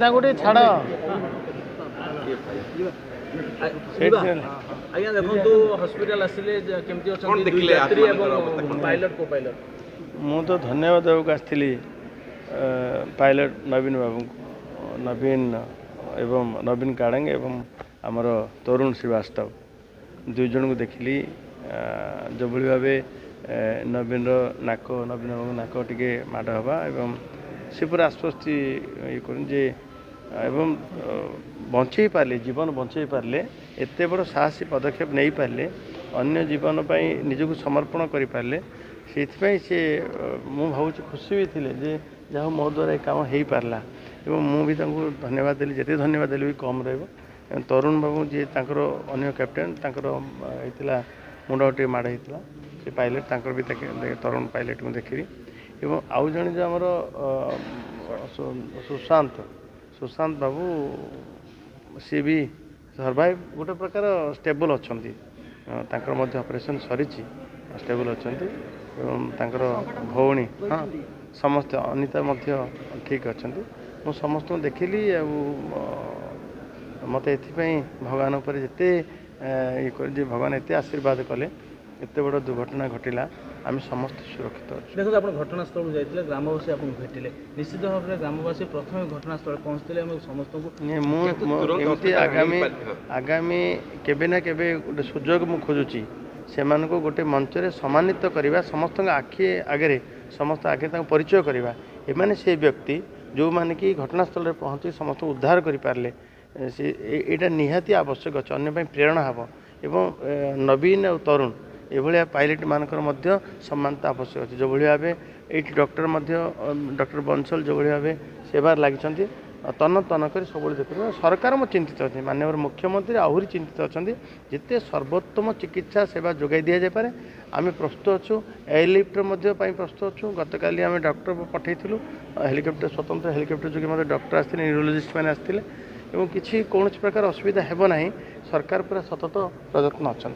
गोटे छाड़ आज्ञा देखो हॉस्पिटल आसिले केमती अछंती यात्री एवं पायलट को पायलट मु तो धन्यवाद देवाक आसती पायलट नवीन बाबू नवीन एवं नवीन काड़ंग एवं आमर तरुण श्रीवास्तव दुई जन को देखिली जो भाव नवीन नाक नवीन बाबू नाक टे माड़ हवा एवं से पूरा आश्वस्ति ये करे एवं बंचे पारे जीवन बंचे पारे एत बड़ साहसी पदक्षेप नहीं पारे अन्य जीवन पर निजक समर्पण कर पारे से मु भाव खुशी भी थे जे जहाँ मो द्वारा ये काम हो पारला एवं मुझे धन्यवाद देली जिते धन्यवाद देली भी कम रहा तरुण बाबू जी अन्य कैप्टेन होता मुंड टे माड़ होता से पायलट भी तरुण पायलट को देखी एवं आउ जन जो आमर सुशांत बाबू सी भी सर्वाइव गोटे प्रकार स्टेबल अच्छा ऑपरेशन सरी स्टेबल अच्छा भौणी हाँ समस्त अनिता ठीक अच्छा मु समस्त देखिली मत ये भगवान उपर जिते ये भगवान एत आशीर्वाद कले एत बड़ दुर्घटना घटला आम समस्त सुरक्षित अच्छे देखो आप घटनास्थल जाइए ग्रामवासी आपको भेटिले निश्चित भाव में ग्रामवासी प्रथम घटनास्थल पहुँचते समस्त को आगामी केबे ना केबे गोटे सुजोग मु खोजुची से गोटे मंच में सम्मानित करवा समस्त आखि आगे समस्त आगे परिचय करवा एमाने से व्यक्ति जो माने कि घटनास्थल में पहुँची समस्त उद्धार कर पारे यहाँ निहाती आवश्यक अच्छे अन्य प्रेरणा हम एवं नवीन और तरुण ये पायलट मानकर सम्मानता आवश्यक अच्छे जो भाव ये डॉक्टर डॉक्टर बंसल जो भाव सेवार लगी तन तन कर सब देख सरकार चिंतित अच्छे माननीय मुख्यमंत्री आहरी चिंतित अच्छा जिते सर्वोत्तम चिकित्सा सेवा जोगाई दि जापे आम प्रस्तुत अच्छु एयरलिफ्टर प्रस्तुत अच्छु गतकाली आम डॉक्टर पठेलु हेलिकप्टर स्वतंत्र हेलिकप्टर जो डॉक्टर आसते न्यूरोलोजिस्ट मैंने आसते किसी कौन प्रकार असुविधा हेब ना सरकार पूरा सतत प्रयत्न अच्छा।